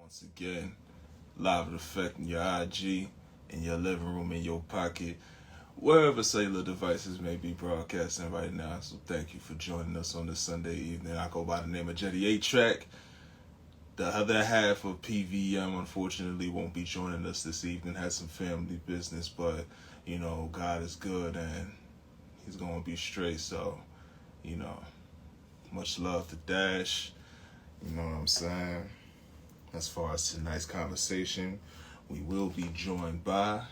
Once again, live in effect in your IG, in your living room, in your pocket, wherever cellular devices may be broadcasting right now. So thank you for joining us on this Sunday evening. I go by the name of Jetty 8-Track. The other half of PVM unfortunately won't be joining us this evening. Has some family business, but you know, God is good and he's gonna be straight. So, you know, much love to Dash. You know what I'm saying? As far as tonight's conversation, we will be joined by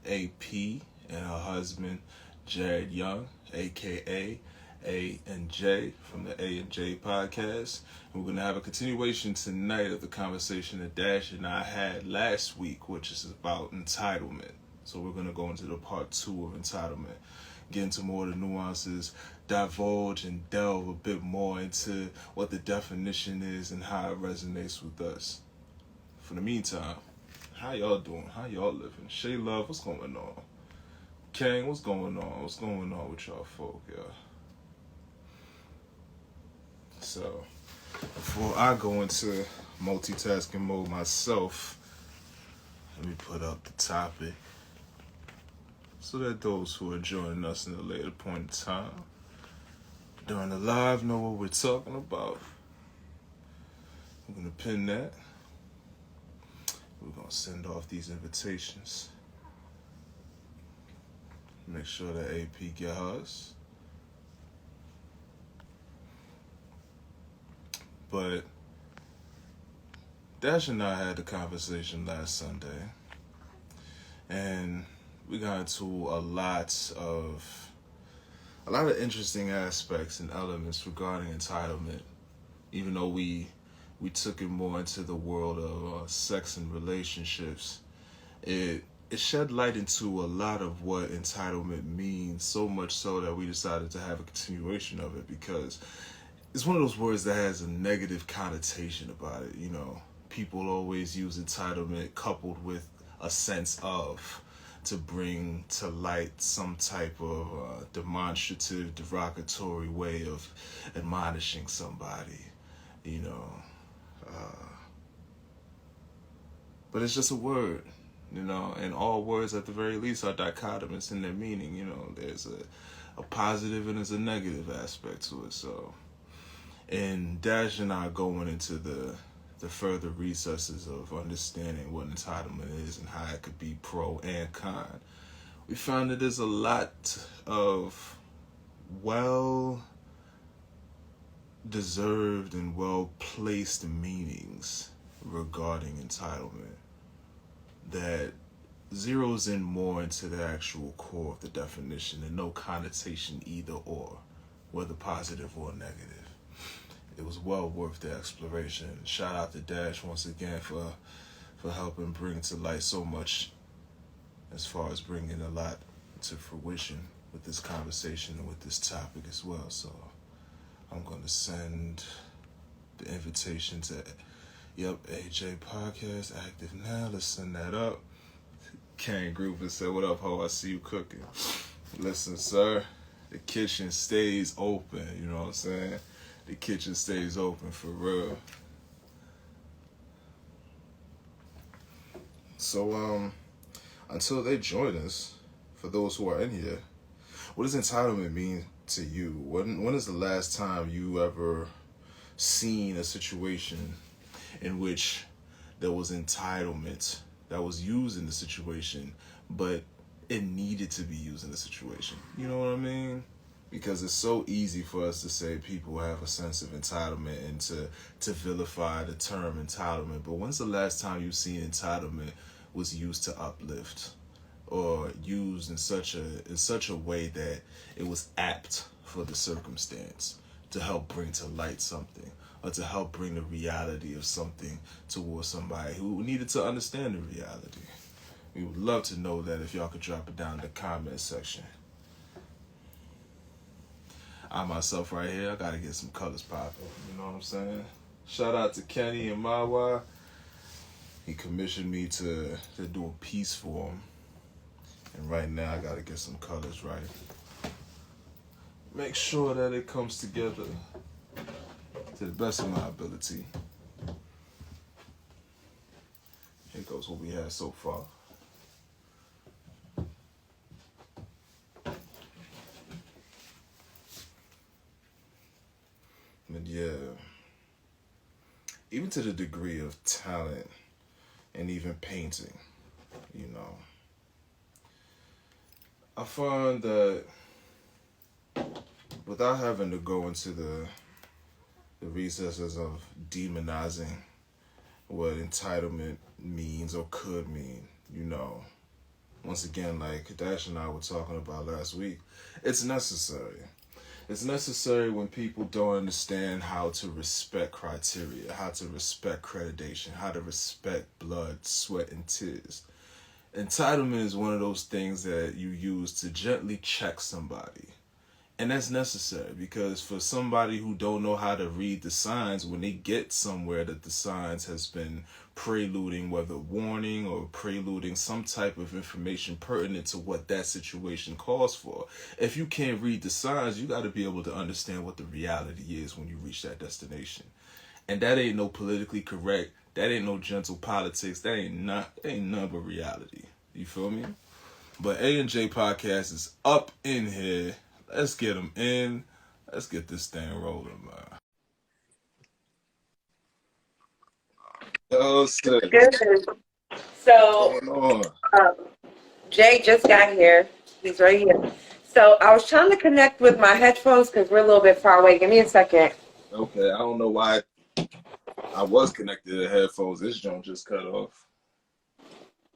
AP and her husband, Jared Young, a.k.a. A&J from the A&J Podcast. And we're going to have a continuation tonight of the conversation that Dash and I had last week, which is about entitlement. So we're going to go into the part 2 of entitlement, get into more of the nuances, divulge and delve a bit more into what the definition is and how it resonates with us. For the meantime, how y'all doing? How y'all living? Shay Love, what's going on? Kang, what's going on? What's going on with y'all folk, y'all? So, before I go into multitasking mode myself, let me put up the topic so that those who are joining us in a later point in time during the live know what we're talking about. I'm going to pin that. We're going to send off these invitations. Make sure that AP get hers. But Dash and I had the conversation last Sunday, and we got into a lot of interesting aspects and elements regarding entitlement, even though we took it more into the world of sex and relationships. It shed light into a lot of what entitlement means, so much so that we decided to have a continuation of it, because it's one of those words that has a negative connotation about it. You know, people always use entitlement coupled with a sense of, to bring to light some type of demonstrative, derogatory way of admonishing somebody, you know. But it's just a word, you know, and all words at the very least are dichotomous in their meaning. You know, there's a positive and there's a negative aspect to it. So, and Dash and I going into the further recesses of understanding what entitlement is and how it could be pro and con, we found that there's a lot of well-deserved and well-placed meanings regarding entitlement that zeroes in more into the actual core of the definition and no connotation either or, whether positive or negative. It was well worth the exploration. Shout out to Dash once again for helping bring to light so much as far as bringing a lot to fruition with this conversation and with this topic as well. So I'm going to send the invitation to A&J Podcast active now. Let's send that up. Kane Group said, "What up, ho? I see you cooking." Listen, sir, the kitchen stays open. You know what I'm saying? The kitchen stays open for real. So, until they join us, for those who are in here, what does entitlement mean to you? When is the last time you ever seen a situation in which there was entitlement that was used in the situation, but it needed to be used in the situation? You know what I mean? Because it's so easy for us to say people have a sense of entitlement and to vilify the term entitlement. But when's the last time you've seen entitlement was used to uplift, or used in such a way that it was apt for the circumstance to help bring to light something, or to help bring the reality of something towards somebody who needed to understand the reality? We would love to know that if y'all could drop it down in the comment section. I myself right here, I gotta get some colors popping. You know what I'm saying? Shout out to Kenny and Mawa. He commissioned me to do a piece for him. And right now I gotta get some colors right. Make sure that it comes together to the best of my ability. it goes, what we had so far. But yeah, even to the degree of talent and even painting, you know, I find that without having to go into the recesses of demonizing what entitlement means or could mean, you know, once again, like Dash and I were talking about last week, it's necessary. It's necessary when people don't understand how to respect criteria, how to respect accreditation, how to respect blood, sweat, and tears. Entitlement is one of those things that you use to gently check somebody. And that's necessary because for somebody who don't know how to read the signs, when they get somewhere that the signs has been preluding, whether warning or preluding some type of information pertinent to what that situation calls for. If you can't read the signs, you got to be able to understand what the reality is when you reach that destination. And that ain't no politically correct. That ain't no gentle politics. That ain't none but reality. You feel me? But A&J Podcast is up in here. Let's get them in. Let's get this thing rolling, man. Yo, sis. Good. So, What's going on? Jay just got here. He's right here. So, I was trying to connect with my headphones because we're a little bit far away. Give me a second. Okay, I don't know why I was connected to headphones. This joint just cut off.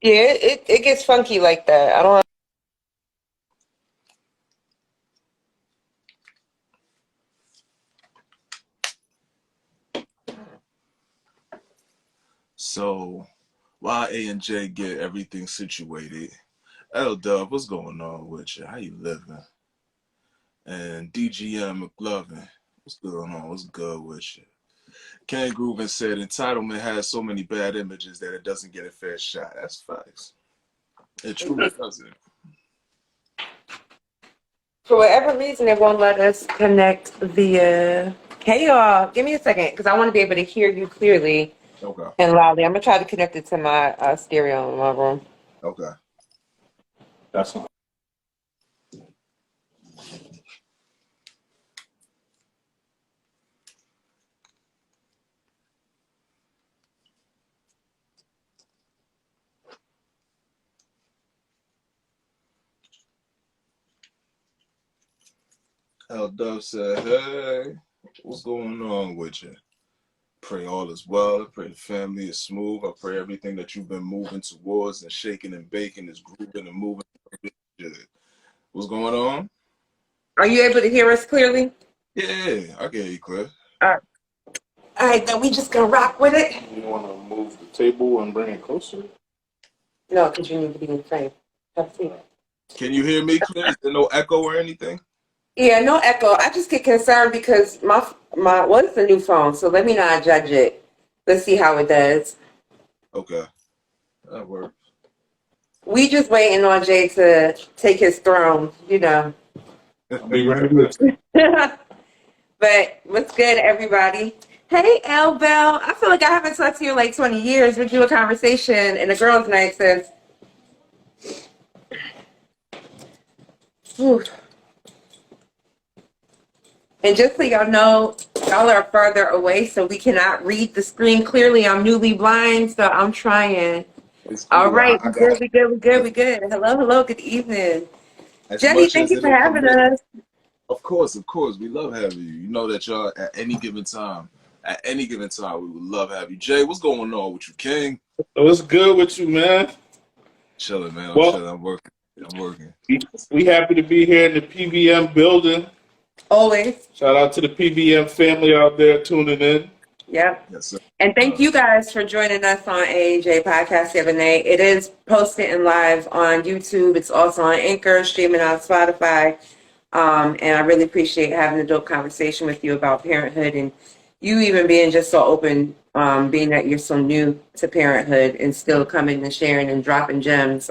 Yeah, it gets funky like that. I don't. So, while A&J get everything situated, L-Dub, what's going on with you? How you living? And DGM McLovin, what's going on? What's good with you? Ken Grooven said entitlement has so many bad images that it doesn't get a fair shot. That's facts. It truly doesn't. For whatever reason, it won't let us connect via. Hey, y'all. Give me a second because I want to be able to hear you clearly Okay. and loudly. I'm going to try to connect it to my stereo in my room. Okay. That's fine. L-Dub said, hey, what's going on with you? Pray all is well. I pray the family is smooth. I pray everything that you've been moving towards and shaking and baking is grooving and moving. What's going on? Are you able to hear us clearly? Yeah, I can hear you clear. All right, then we just going to rock with it. You want to move the table and bring it closer? No, because you need to be in frame. Have a seat. Can you hear me clear? Is there no echo or anything? Yeah, no echo. I just get concerned because my well, it's a new phone, so let me not judge it. Let's see how it does. Okay, that works. We just waiting on Jay to take his throne, you know. I'll be right with you. But what's good, everybody? Hey, L Bell. I feel like I haven't talked to you in like 20 years. We do a conversation and a girls' night since. Whew. And just so y'all know, y'all are further away, so we cannot read the screen clearly. I'm newly blind, so I'm trying. It's cool. All right, I we got good, we good. Hello, good evening. as Jenny, much thank as you for it'll having permit. us. Of course, we love having you. You know that y'all at any given time, we would love having you. Jay, what's going on with you, King? What's good with you, man? Chilling, man. I'm Well, chilling. I'm working. we happy to be here in the PVM building. Always. Shout out to the PVM family out there tuning in. Yep. Yes, sir. And thank you guys for joining us on A&J Podcast the other night. It is posted and live on YouTube. It's also on Anchor, streaming on Spotify. And I really appreciate having a dope conversation with you about parenthood and you even being just so open, being that you're so new to parenthood and still coming and sharing and dropping gems.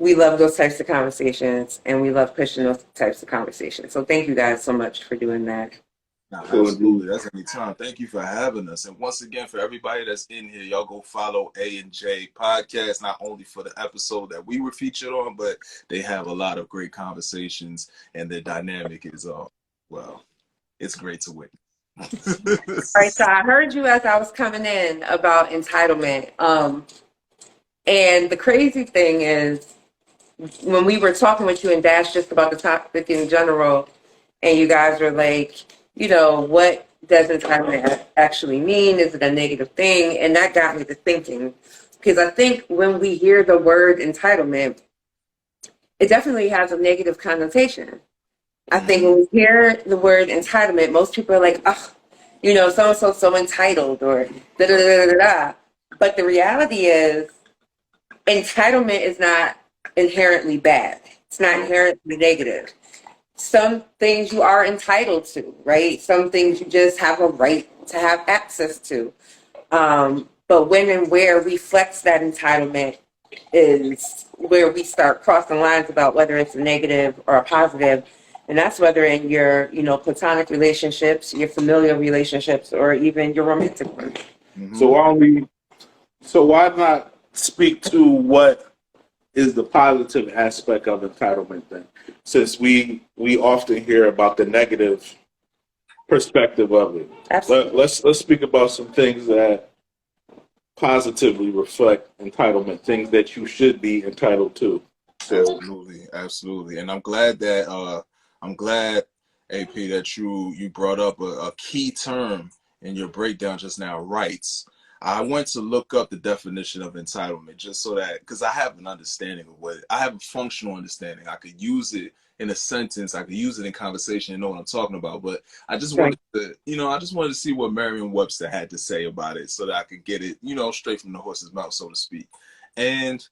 We love those types of conversations and we love pushing those types of conversations. So thank you guys so much for doing that. Nah, So indeed. absolutely. That's any time. Thank you for having us. And once again, for everybody that's in here, y'all go follow A&J Podcast, not only for the episode that we were featured on, but they have a lot of great conversations, and their dynamic is, well, it's great to All right, so witness. I heard you as I was coming in about entitlement. And the crazy thing is, when we were talking with you and Dash just about the topic in general, and you guys were like, what does entitlement actually mean? Is it a negative thing? And that got me to thinking, because I think when we hear the word entitlement, it definitely has a negative connotation. I think when we hear the word entitlement, most people are like, oh, so and so entitled or da da da da da. But the reality is, entitlement is not inherently bad. It's not inherently negative. Some things you are entitled to, right? Some things you just have a right to have access to. But when and where we flex that entitlement is where we start crossing lines about whether it's a negative or a positive. And that's whether in your, platonic relationships, your familial relationships, or even your romantic ones. So why not speak to what is the positive aspect of entitlement then? Since we often hear about the negative perspective of it. Absolutely. Let's speak about some things that positively reflect entitlement, things that you should be entitled to. So Absolutely. And I'm glad AP, that you brought up a key term in your breakdown just now, rights. I went to look up the definition of entitlement just so that, because I have an understanding of I have a functional understanding. I could use it in a sentence, I could use it in conversation and know what I'm talking about. But I just wanted to, I just wanted to see what Merriam-Webster had to say about it so that I could get it, straight from the horse's mouth, so to speak. And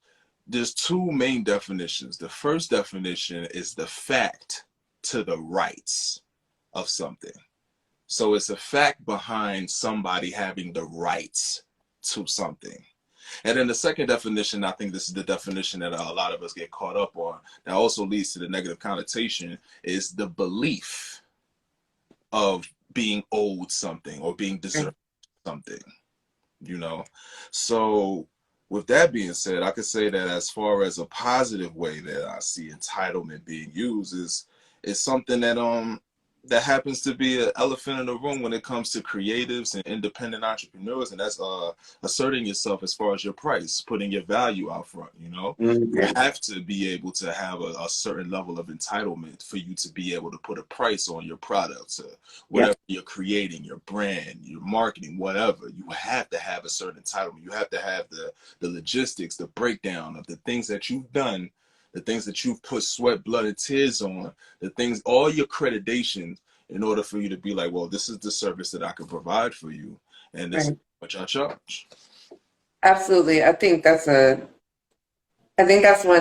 there's two main definitions. The first definition is the fact to the rights of something. So it's a fact behind somebody having the rights to something. And then the second definition, I think this is the definition that a lot of us get caught up on, that also leads to the negative connotation, is the belief of being owed something or being deserved something, So with that being said, I could say that as far as a positive way that I see entitlement being used is something that happens to be an elephant in the room when it comes to creatives and independent entrepreneurs, and that's asserting yourself as far as your price, putting your value out front. You have to be able to have a certain level of entitlement for you to be able to put a price on your products, whatever you're creating, your brand, your marketing, whatever. You have to have a certain entitlement. You have to have the logistics, the breakdown of the things that you've done, the things that you've put sweat, blood, and tears on, the things, all your accreditations, in order for you to be like, well, this is the service that I can provide for you, and this is what I charge. Absolutely. I think that's one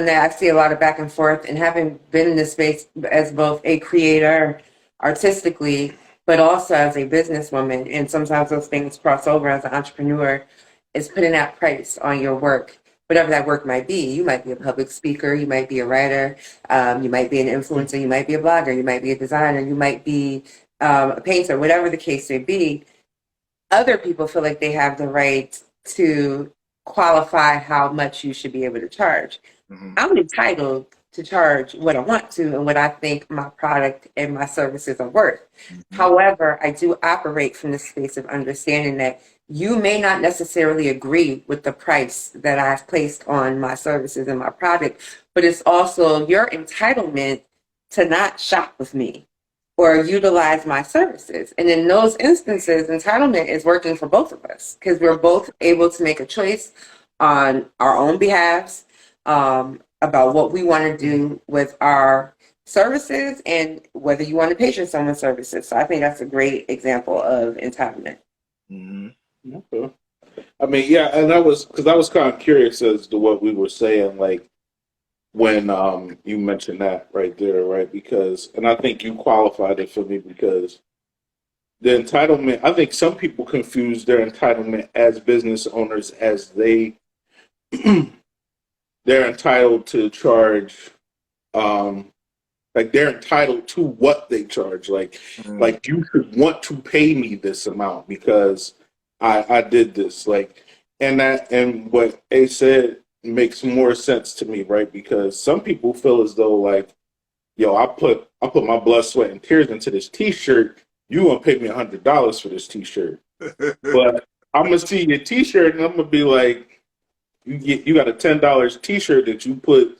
that I see a lot of back and forth, and having been in this space as both a creator artistically, but also as a businesswoman, and sometimes those things cross over as an entrepreneur, is putting that price on your work, whatever that work might be. You might be a public speaker, you might be a writer, you might be an influencer, you might be a blogger, you might be a designer, you might be a painter, whatever the case may be. Other people feel like they have the right to qualify how much you should be able to charge. I'm entitled to charge what I want to and what I think my product and my services are worth. However, I do operate from the space of understanding that you may not necessarily agree with the price that I've placed on my services and my product, but it's also your entitlement to not shop with me or utilize my services. And in those instances, entitlement is working for both of us because we're both able to make a choice on our own behalves about what we want to do with our services and whether you want to patron someone's services. So I think that's a great example of entitlement. Okay. I mean, yeah, and I was kind of curious as to what we were saying, like when you mentioned that right there, right? Because, and I think you qualified it for me because the entitlement, I think some people confuse their entitlement as business owners as they're entitled to charge like they're entitled to what they charge. Like you should want to pay me this amount because I did this. Like, and what A said makes more sense to me, right? Because some people feel as though like, yo, I put my blood, sweat, and tears into this T-shirt. You gonna pay me $100 for this T-shirt, but I'm gonna see your T-shirt and I'm gonna be like, you got a $10 T-shirt that you put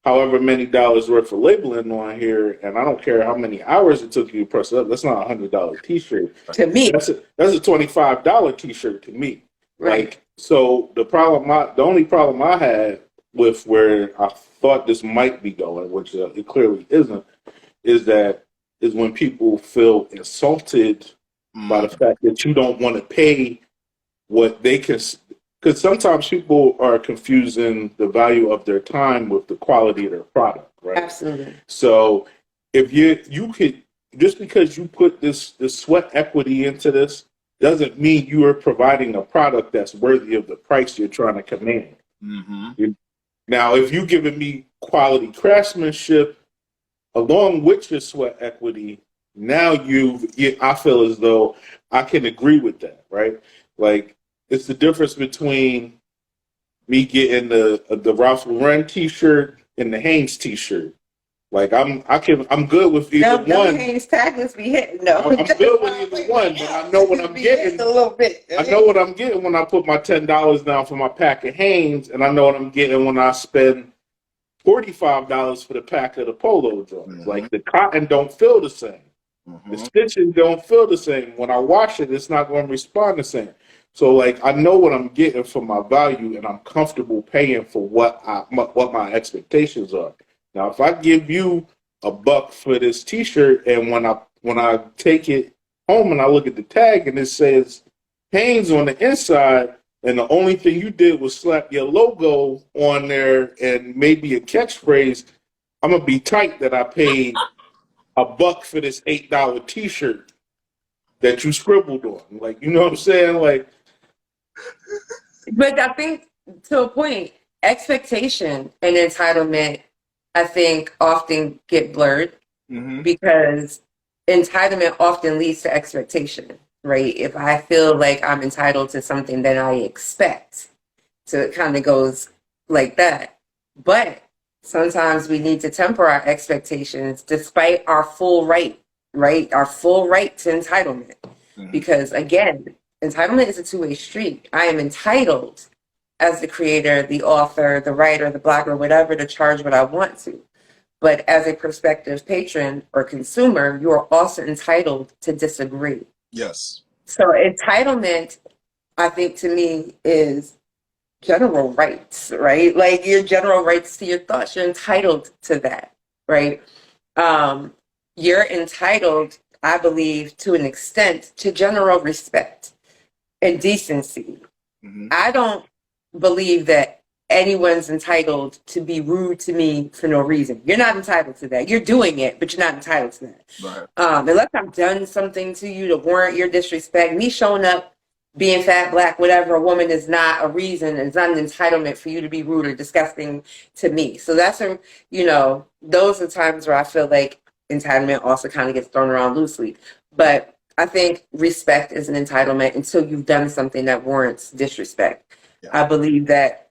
however many dollars worth of labeling on here, and I don't care how many hours it took you to press it up. That's not $100 T-shirt To me, that's a $25 T-shirt to me. right. Like, so the only problem I had with where I thought this might be going, which it clearly isn't, is when people feel insulted by the fact that you don't want to pay what they can. Because sometimes people are confusing the value of their time with the quality of their product, right? Absolutely. So if you could, just because you put this sweat equity into this doesn't mean you are providing a product that's worthy of the price you're trying to command. Now, if you're giving me quality craftsmanship along with your sweat equity, now I feel as though I can agree with that, right? Like, it's the difference between me getting the Ralph Lauren T-shirt and the Hanes T-shirt. Like I'm good with either one. Hanes tagless be hitting. No, I'm good with either one, but I know what I'm getting a little bit. I know what I'm getting when I put my $10 down for my pack of Hanes, and I know what I'm getting when I spend $45 for the pack of the Polo joints. Like the cotton don't feel the same. The stitching don't feel the same. When I wash it, it's not going to respond the same. So like I know what I'm getting for my value, and I'm comfortable paying for what my expectations are. Now, if I give you $1 for this T-shirt, and when I take it home and I look at the tag and it says Hanes on the inside, and the only thing you did was slap your logo on there and maybe a catchphrase, I'm gonna be tight that I paid $1 for this $8 T-shirt that you scribbled on. Like, you know what I'm saying? Like, but I think to a point, expectation and entitlement, I think, often get blurred because entitlement often leads to expectation, right? If I feel like I'm entitled to something, then I expect. So it kind of goes like that. But sometimes we need to temper our expectations despite our full right? Our full right to entitlement. Because again, entitlement is a two-way street. I am entitled as the creator, the author, the writer, the blogger, whatever, to charge what I want to. But as a prospective patron or consumer, you are also entitled to disagree. Yes. So entitlement, I think, to me, is general rights, right? Like your general rights to your thoughts. You're entitled to that, right? You're entitled, I believe, to an extent, to general respect and decency. I don't believe that anyone's entitled to be rude to me for no reason. You're not entitled to that. You're doing it, but you're not entitled to that. Right. Unless I've done something to you to warrant your disrespect, me showing up, being fat, black, whatever, a woman is not a reason. It's not an entitlement for you to be rude or disgusting to me. So that's those are times where I feel like entitlement also kind of gets thrown around loosely. But I think respect is an entitlement until you've done something that warrants disrespect. Yeah. I believe that,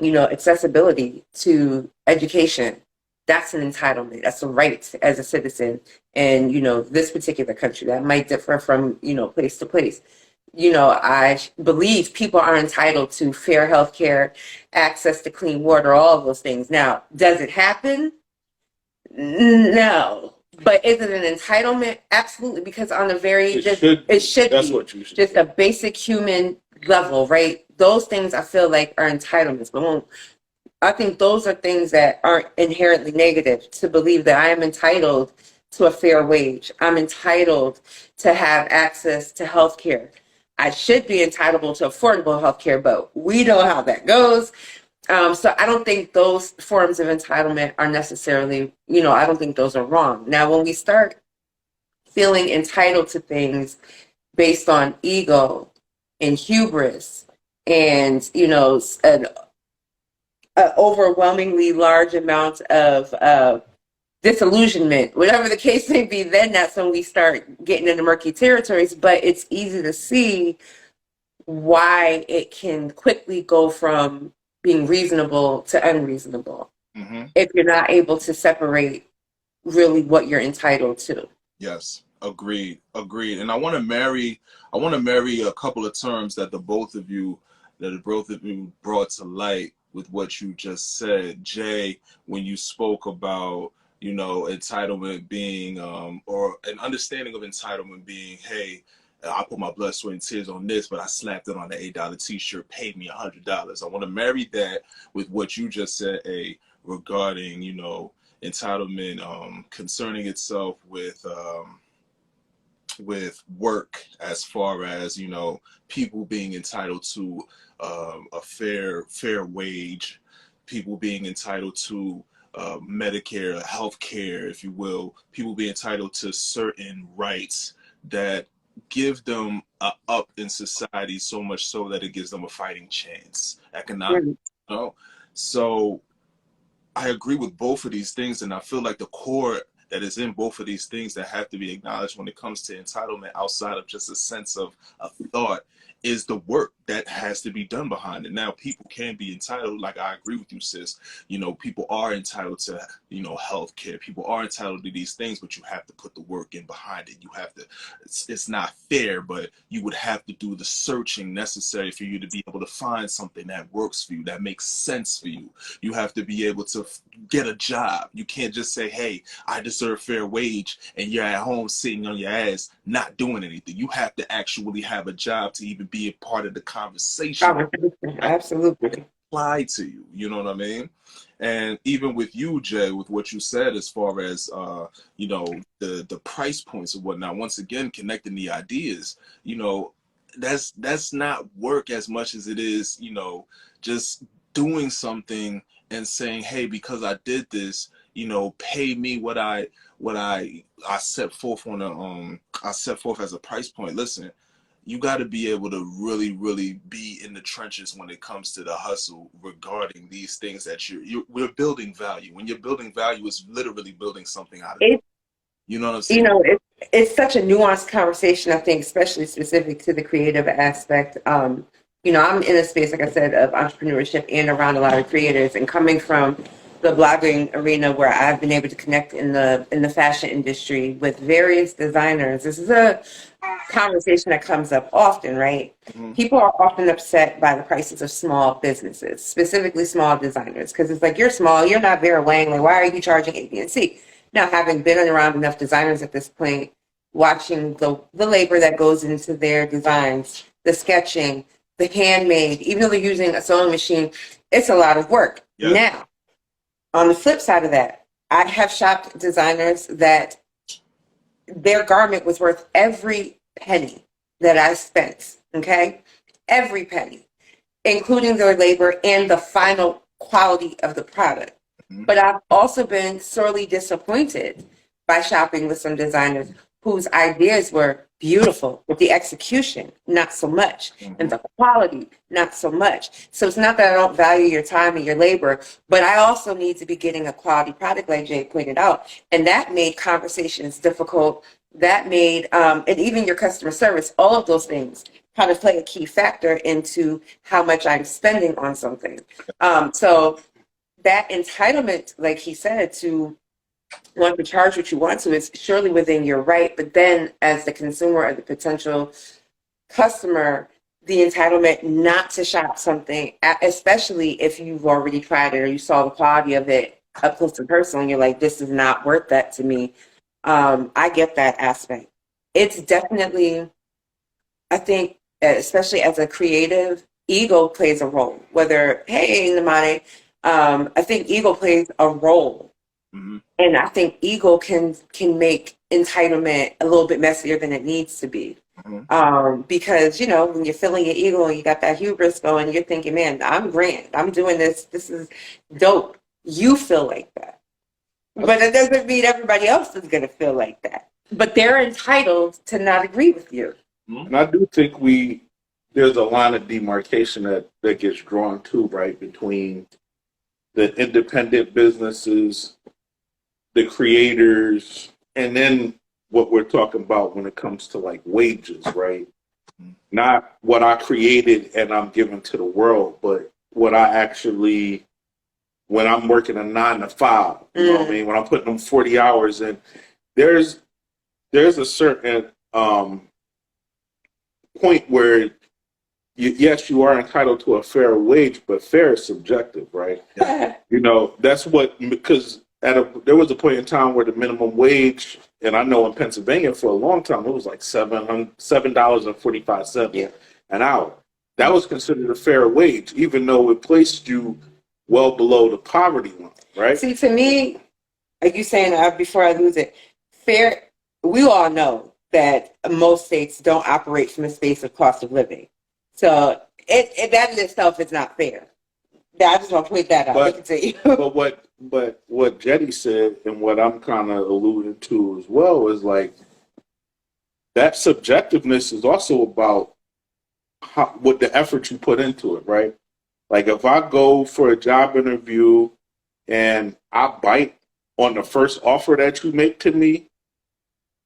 accessibility to education, that's an entitlement. That's a right as a citizen. And, this particular country, that might differ from, place to place. I believe people are entitled to fair health care, access to clean water, all of those things. Now, does it happen? No. But is it an entitlement? Absolutely, because on a very it should that's be what you should just a basic human level, right? Those things I feel like are entitlements, but I think those are things that aren't inherently negative. To believe that I am entitled to a fair wage, I'm entitled to have access to health care. I should be entitled to affordable health care, but we know how that goes. So I don't think those forms of entitlement are necessarily, I don't think those are wrong. Now, when we start feeling entitled to things based on ego and hubris and, an overwhelmingly large amount of disillusionment, whatever the case may be, then that's when we start getting into murky territories. But it's easy to see why it can quickly go from being reasonable to unreasonable if you're not able to separate really what you're entitled to. Yes, agreed, agreed. And I want to marry a couple of terms that the both of you brought to light with what you just said. Jay, when you spoke about, entitlement being, or an understanding of entitlement being, hey, I put my blood, sweat, and tears on this, but I slapped it on the $8 t-shirt, paid me $100. I want to marry that with what you just said, regarding, entitlement, concerning itself with work, as far as, people being entitled to a fair wage, people being entitled to Medicare, health care, if you will, people being entitled to certain rights that give them up in society, so much so that it gives them a fighting chance economically. So I agree with both of these things, and I feel like the core that is in both of these things that have to be acknowledged when it comes to entitlement, outside of just a sense of a thought, is the work that has to be done behind it. Now, people can be entitled, like I agree with you, sis. People are entitled to, health care. People are entitled to these things, but you have to put the work in behind it. You have to, it's not fair, but you would have to do the searching necessary for you to be able to find something that works for you, that makes sense for you. You have to be able to get a job. You can't just say, hey, I deserve fair wage, and you're at home sitting on your ass, not doing anything. You have to actually have a job to even be a part of the conversation. Absolutely. Apply to you. You know what I mean? And even with you, Jay, with what you said as far as the price points and whatnot, once again connecting the ideas, that's not work as much as it is, just doing something and saying, hey, because I did this, pay me what I set forth I set forth as a price point. Listen, you got to be able to really, really be in the trenches when it comes to the hustle regarding these things that we're building value. When you're building value, it's literally building something out of it. You know what I'm saying? It's such a nuanced conversation, I think, especially specific to the creative aspect. I'm in a space, like I said, of entrepreneurship and around a lot of creators, and coming from the blogging arena where I've been able to connect in the fashion industry with various designers. This is a conversation that comes up often, right? People are often upset by the prices of small businesses, specifically small designers, because it's like, you're small, you're not Vera Wang, like, why are you charging A, B, and C? Now, having been around enough designers at this point, watching the labor that goes into their designs, the sketching, the handmade, even though they're using a sewing machine, it's a lot of work. Yeah. Now, on the flip side of that, I have shopped designers that their garment was worth every penny that I spent, okay? Every penny, including their labor and the final quality of the product. But I've also been sorely disappointed by shopping with some designers whose ideas were beautiful, but the execution, not so much, and the quality, not so much. So it's not that I don't value your time and your labor, but I also need to be getting a quality product, like Jay pointed out. And that made conversations difficult. That made, and even your customer service, all of those things kind of play a key factor into how much I'm spending on something. So that entitlement, like he said, to want to charge what you want to is surely within your right. But then as the consumer or the potential customer, the entitlement not to shop something, especially if you've already tried it or you saw the quality of it up close and personal, and you're like, this is not worth that to me. I get that aspect. It's definitely, I think, especially as a creative, ego plays a role. Whether, hey, Namani, I think ego plays a role. And I think ego can make entitlement a little bit messier than it needs to be. Because, when you're feeling your ego and you got that hubris going, you're thinking, man, I'm grand. I'm doing this. This is dope. You feel like that. But it doesn't mean everybody else is going to feel like that. But they're entitled to not agree with you. And I do think there's a line of demarcation that gets drawn too, right, between the independent businesses the creators, and then what we're talking about when it comes to like wages, right? Not what I created and I'm giving to the world, but what I actually, when I'm working a 9 to 5, you know what I mean? When I'm putting them 40 hours in, there's a certain point where yes, you are entitled to a fair wage, but fair is subjective, right? You know, that's what, because there was a point in time where the minimum wage, and I know in Pennsylvania for a long time, it was like $7.45 an hour. That was considered a fair wage, even though it placed you well below the poverty line, right? See, to me, like you saying, before I lose it, fair, we all know that most states don't operate from a space of cost of living. So that in itself is not fair. I just want to point that out. But what Jetty said, and what I'm kind of alluding to as well, is like that subjectiveness is also about what the effort you put into it, right? Like if I go for a job interview and I bite on the first offer that you make to me,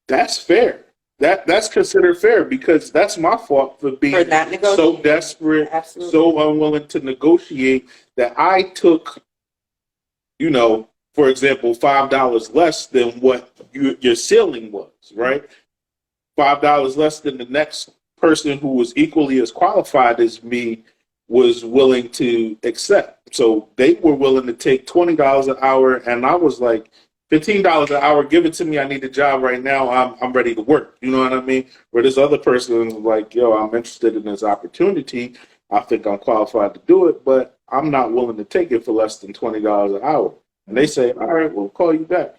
that's fair. That's considered fair, because that's my fault for being so desperate, Absolutely. So unwilling to negotiate, that I took, you know, for example, $5 less than what your ceiling was, right? $5 less than the next person who was equally as qualified as me was willing to accept. So they were willing to take $20 an hour, and I was like, $15 an hour, give it to me. I need a job right now. I'm ready to work. You know what I mean? Where this other person is like, yo, I'm interested in this opportunity. I think I'm qualified to do it, but I'm not willing to take it for less than $20 an hour. And they say, all right, we'll call you back.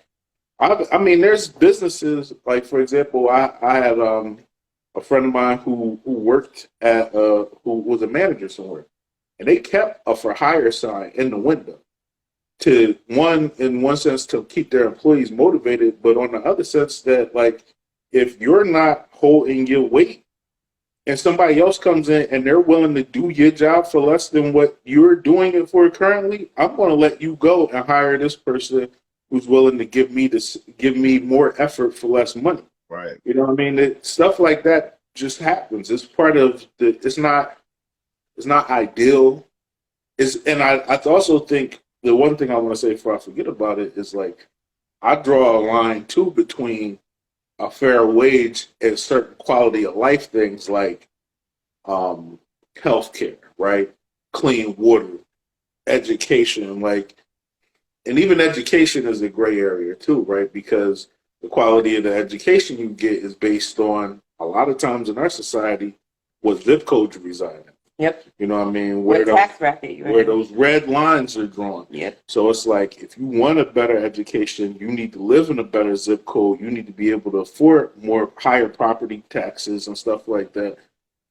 I mean, there's businesses, like, for example, I had a friend of mine who worked at, who was a manager somewhere, and they kept a for hire sign in the window. In one sense, to keep their employees motivated, but on the other sense that, like, if you're not holding your weight and somebody else comes in and they're willing to do your job for less than what you're doing it for currently, I'm going to let you go and hire this person who's willing to give me more effort for less money. Right. You know what I mean? Stuff like that just happens. It's part of it's not ideal. And I also think, the one thing I want to say before I forget about it is, like, I draw a line too between a fair wage and certain quality of life things like healthcare, right? Clean water, education, like, and even education is a gray area too, right? Because the quality of the education you get is based on, a lot of times in our society, what zip code you reside in. Yep. You know what I mean? What tax bracket you're in. Where those red lines are drawn. Yep. So it's like, if you want a better education, you need to live in a better zip code. You need to be able to afford higher property taxes and stuff like that,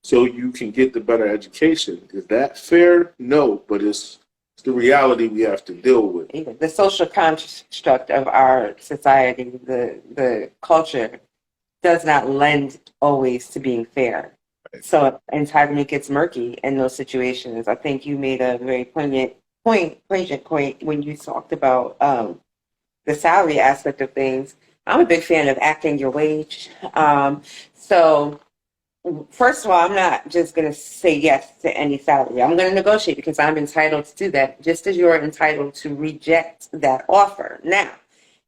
so you can get the better education. Is that fair? No, but it's the reality we have to deal with. The social construct of our society, the culture, does not lend always to being fair. So entitlement gets murky in those situations. I think you made a very poignant point when you talked about the salary aspect of things. I'm a big fan of acting your wage. So first of all, I'm not just going to say yes to any salary. I'm going to negotiate, because I'm entitled to do that, just as you're entitled to reject that offer. Now,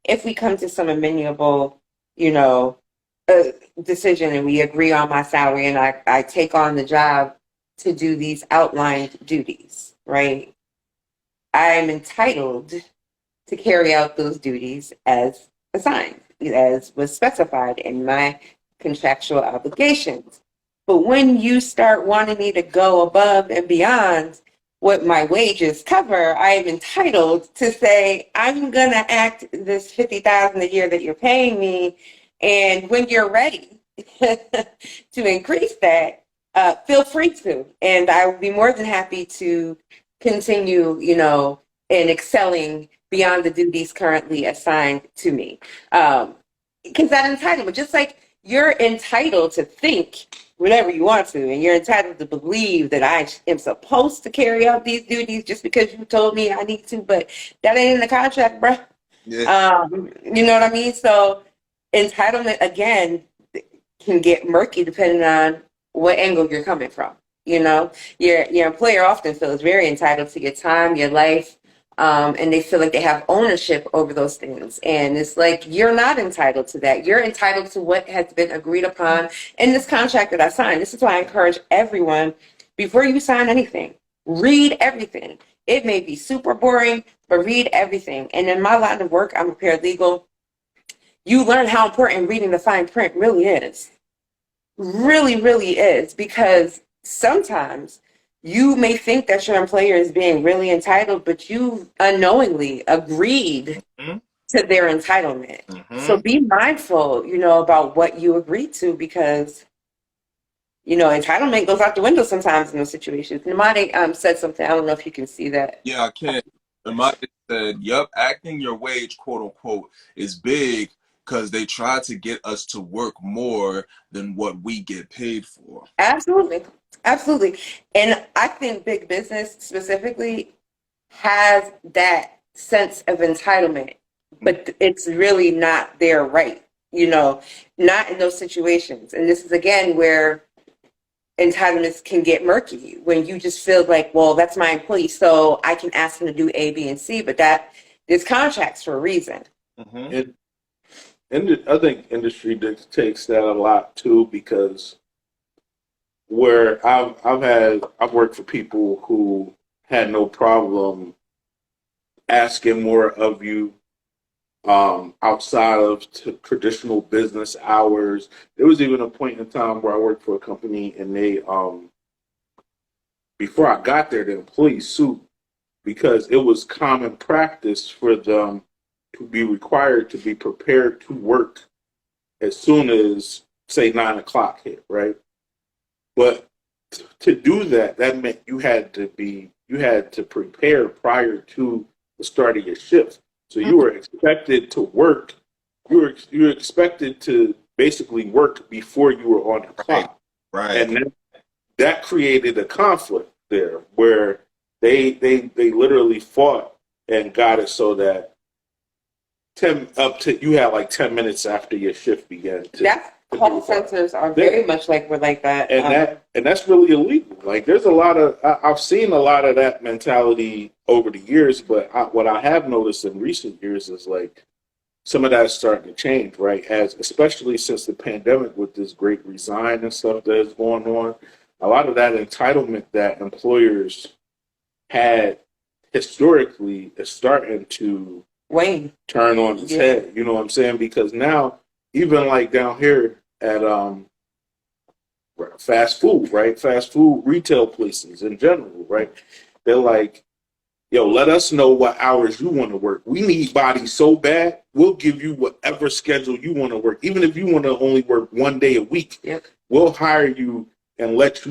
if we come to some amenable, decision, and we agree on my salary, and I take on the job to do these outlined duties, right? I am entitled to carry out those duties as assigned, as was specified in my contractual obligations. But when you start wanting me to go above and beyond what my wages cover, I am entitled to say, I'm going to act this $50,000 a year that you're paying me. And when you're ready to increase that, feel free to. And I would be more than happy to continue, in excelling beyond the duties currently assigned to me. Because that entitlement, just like you're entitled to think whatever you want to, and you're entitled to believe that I am supposed to carry out these duties just because you told me I need to, but that ain't in the contract, bro. Yeah. You know what I mean? So entitlement again can get murky depending on what angle you're coming from. You know, your employer often feels very entitled to your time, your life, and they feel like they have ownership over those things. And it's like you're not entitled to that. You're entitled to what has been agreed upon in this contract that I signed. This is why I encourage everyone before you sign anything, read everything. It may be super boring, but read everything. And in my line of work, I'm a paralegal. You learn how important reading the fine print really is. Really, really is. Because sometimes you may think that your employer is being really entitled, but you unknowingly agreed Mm-hmm. to their entitlement. So be mindful, about what you agree to, because entitlement goes out the window sometimes in those situations. Namadi said something. I don't know if you can see that. Yeah, I can. And Mike said, "Yup, acting your wage, quote unquote, is big because they try to get us to work more than what we get paid for." Absolutely. Absolutely. And I think big business specifically has that sense of entitlement, but it's really not their right, not in those situations. And this is again where entitlements can get murky when you just feel like, well, that's my employee, so I can ask them to do A, B, and C, but there's contracts for a reason. And I think industry dictates that a lot too, because where I've worked for people who had no problem asking more of you outside of traditional business hours. There was even a point in time where I worked for a company, and they before I got there, the employees sued because it was common practice for them to be required to be prepared to work as soon as, say, 9 o'clock hit, right? But to do that, that meant you had to prepare prior to the start of your shift. So you were expected to work. You were expected to basically work before you were on the clock, Right. and that created a conflict there where they literally fought and got it so that you had like 10 minutes after your shift began. Call centers are very much we're like that, and that's really illegal. Like there's a lot of I've seen a lot of that mentality over the years, but what I have noticed in recent years is like some of that is starting to change, right? As especially since the pandemic with this great resign and stuff that is going on, a lot of that entitlement that employers had historically is starting to Wayne turn on its head. You know what I'm saying? Because now, even like down here at fast food, right? Fast food retail places in general, right? They're like, yo, let us know what hours you want to work. We need bodies so bad, we'll give you whatever schedule you want to work. Even if you want to only work 1 day a week, we'll hire you and let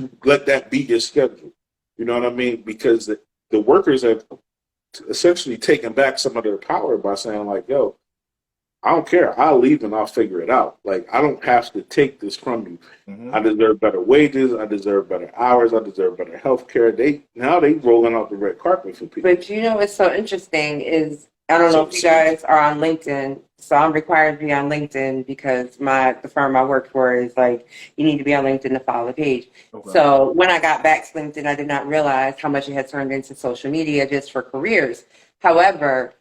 that be your schedule. You know what I mean? Because the workers have essentially taken back some of their power by saying like, yo, I don't care. I'll leave and I'll figure it out. Like, I don't have to take this from you. I deserve better wages. I deserve better hours. I deserve better health care. They rolling out the red carpet for people. But what's so interesting is, I don't know if you guys are on LinkedIn. So I'm required to be on LinkedIn because the firm I work for is like, you need to be on LinkedIn to follow the page. Okay. So when I got back to LinkedIn, I did not realize how much it had turned into social media just for careers. However,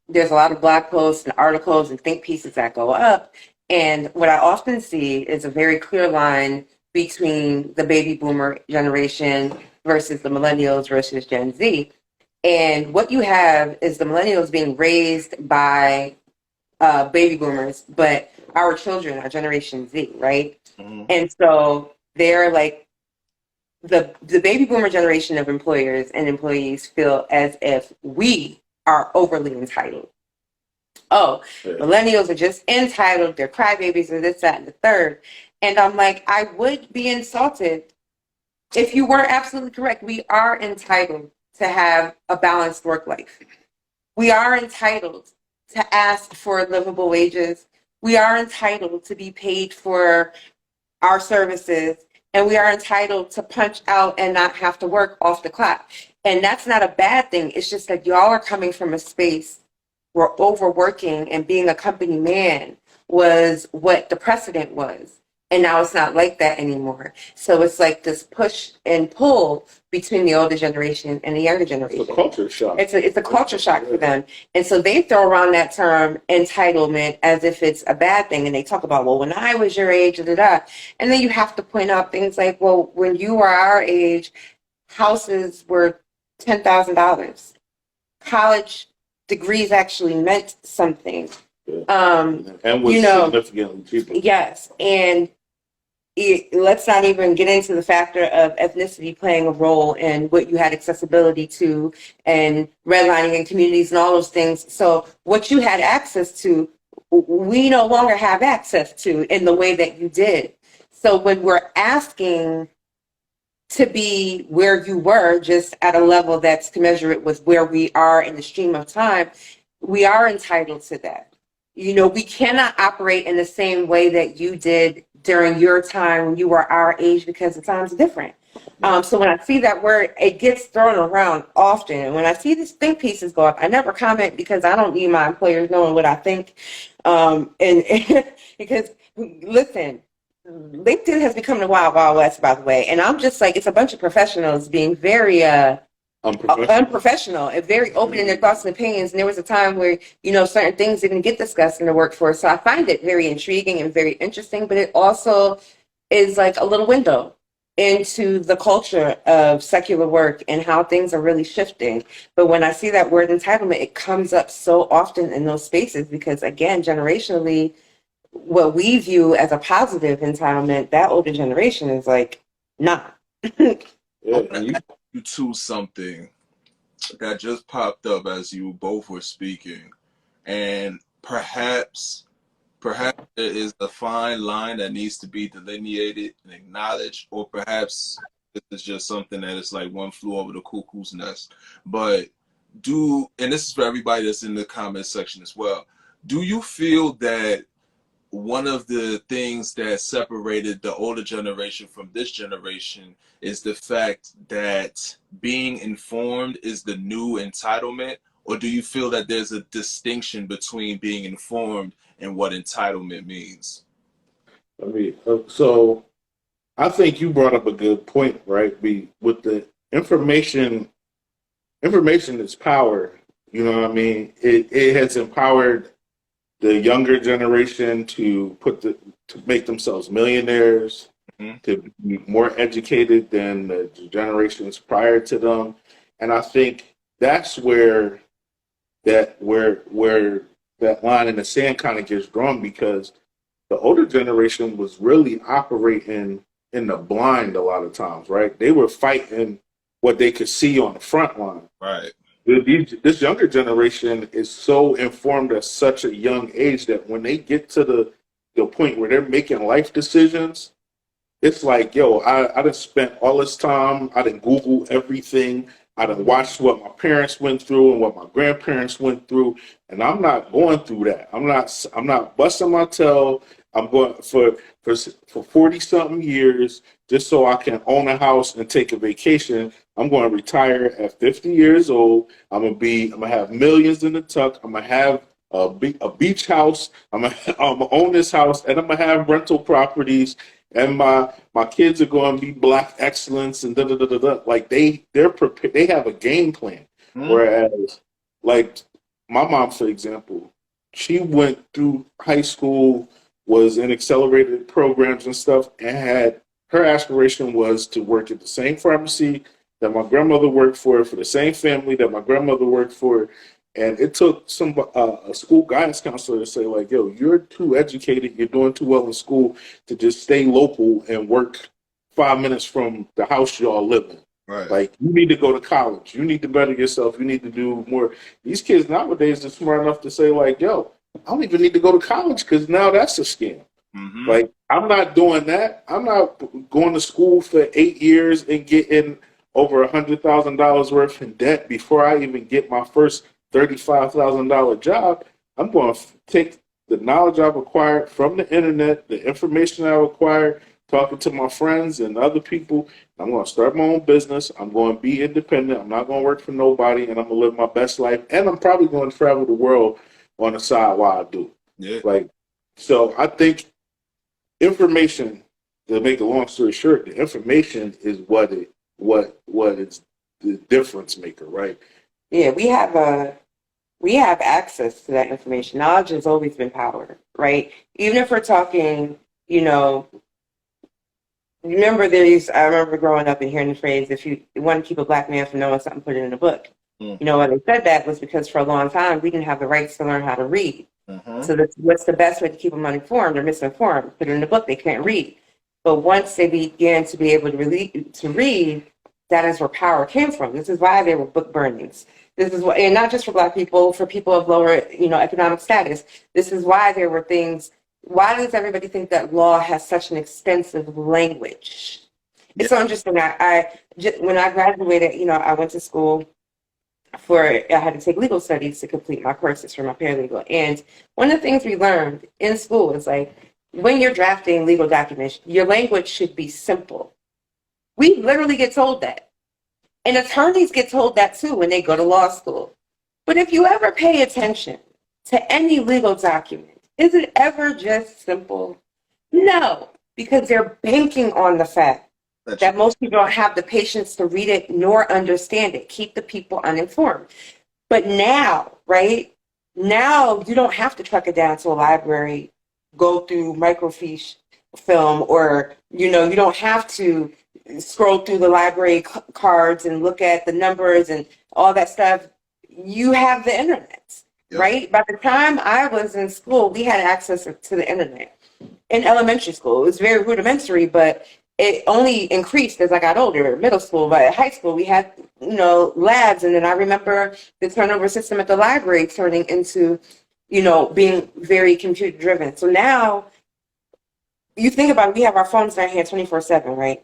there's a lot of blog posts and articles and think pieces that go up. And what I often see is a very clear line between the baby boomer generation versus the millennials versus Gen Z. And what you have is the millennials being raised by baby boomers, but our children are Generation Z, right? And so they're like, the baby boomer generation of employers and employees feel as if we are overly entitled. Oh, millennials are just entitled. They're crybabies and this, that, and the third. And I'm like, I would be insulted if you weren't absolutely correct. We are entitled to have a balanced work life. We are entitled to ask for livable wages. We are entitled to be paid for our services. And we are entitled to punch out and not have to work off the clock. And that's not a bad thing. It's just that y'all are coming from a space where overworking and being a company man was what the precedent was. And now it's not like that anymore. So it's like this push and pull between the older generation and the younger generation. It's a culture shock. It's a culture shock for them. And so they throw around that term entitlement as if it's a bad thing. And they talk about, well, when I was your age, da, da, da. And then you have to point out things like, well, when you were our age, houses were $10,000. College degrees actually meant something. And was significantly cheaper. Yes. And let's not even get into the factor of ethnicity playing a role in what you had accessibility to and redlining in communities and all those things. So what you had access to, we no longer have access to in the way that you did. So when we're asking to be where you were, just at a level that's commensurate with where we are in the stream of time, we are entitled to that. We cannot operate in the same way that you did during your time when you were our age, because the time's different. So when I see that word, it gets thrown around often. And when I see these think pieces go up, I never comment because I don't need my employers knowing what I think. And because, listen, LinkedIn has become the wild, wild west, by the way. And I'm just like, it's a bunch of professionals being very unprofessional and very open in their thoughts and opinions. And there was a time where, certain things didn't get discussed in the workforce. So I find it very intriguing and very interesting, but it also is like a little window into the culture of secular work and how things are really shifting. But when I see that word entitlement, it comes up so often in those spaces because, again, generationally, what we view as a positive entitlement, that older generation is like, nah. You to something that just popped up as you both were speaking, and perhaps there is a fine line that needs to be delineated and acknowledged, or perhaps this is just something that is like one flew over the cuckoo's nest. But and this is for everybody that's in the comment section as well, do you feel that one of the things that separated the older generation from this generation is the fact that being informed is the new entitlement? Or do you feel that there's a distinction between being informed and what entitlement means? So I think you brought up a good point, right? With the information is power. You know what I mean? It has empowered the younger generation to make themselves millionaires, to be more educated than the generations prior to them. And I think that's where that line in the sand kind of gets drawn, because the older generation was really operating in the blind a lot of times, right? They were fighting what they could see on the front line. Right. This younger generation is so informed at such a young age that when they get to the point where they're making life decisions, it's like, yo, I done spent all this time, I done Googled everything, I done watched what my parents went through and what my grandparents went through, and I'm not going through that. I'm not busting my tail. I'm going for 40-something years just so I can own a house and take a vacation. I'm going to retire at 50 years old. I'm gonna have millions in the tuck. I'm gonna have a beach house. I'm gonna own this house, and I'm gonna have rental properties. And my kids are going to be Black excellence and da da da da da. Like they're prepared. They have a game plan. Whereas, like my mom, for example, she went through high school, was in accelerated programs and stuff, and her aspiration was to work at the same pharmacy that my grandmother worked for the same family that my grandmother worked for. And it took a school guidance counselor to say, like, yo, you're too educated, you're doing too well in school to just stay local and work 5 minutes from the house y'all live in. Right. Like, you need to go to college. You need to better yourself. You need to do more. These kids nowadays are smart enough to say, like, yo, I don't even need to go to college because now that's a scam. Mm-hmm. Like, I'm not doing that. I'm not going to school for 8 years and getting over $100,000 worth in debt before I even get my first $35,000 job. I'm going to take the knowledge I've acquired from the internet, the information I've acquired talking to my friends and other people. I'm going to start my own business. I'm going to be independent. I'm not going to work for nobody, and I'm going to live my best life. And I'm probably going to travel the world on the side while I do. Yeah. Like, so I think information, to make a long story short, the information is what is the difference maker, right? Yeah, we have access to that information. Knowledge has always been power, right? Even if we're talking, remember I remember growing up and hearing the phrase, if you want to keep a black man from knowing something, put it in a book. Mm. Why they said that was because for a long time, we didn't have the rights to learn how to read. Mm-hmm. So what's the best way to keep them uninformed or misinformed? Put it in a book, they can't read. But once they began to be able to read, that is where power came from. This is why there were book burnings. This is why, and not just for Black people, for people of lower, economic status. This is why there were things. Why does everybody think that law has such an extensive language? It's so interesting. When I graduated, I went to school I had to take legal studies to complete my courses for my paralegal. And one of the things we learned in school is like, when you're drafting legal documents, your language should be simple. We literally get told that. And attorneys get told that too when they go to law school. But if you ever pay attention to any legal document, is it ever just simple? No, because they're banking on the fact that most people don't have the patience to read it nor understand it. Keep the people uninformed. But now, right? Now you don't have to truck it down to a library, go through microfiche film, or, you don't have to scroll through the library cards and look at the numbers and all that stuff. You have the internet, right? By the time I was in school, we had access to the internet. In elementary school, it was very rudimentary, but it only increased as I got older. Middle school, but high school, we had, labs. And then I remember the turnover system at the library turning into, being very computer driven. So now you think about it, we have our phones in our hand 24/7, right?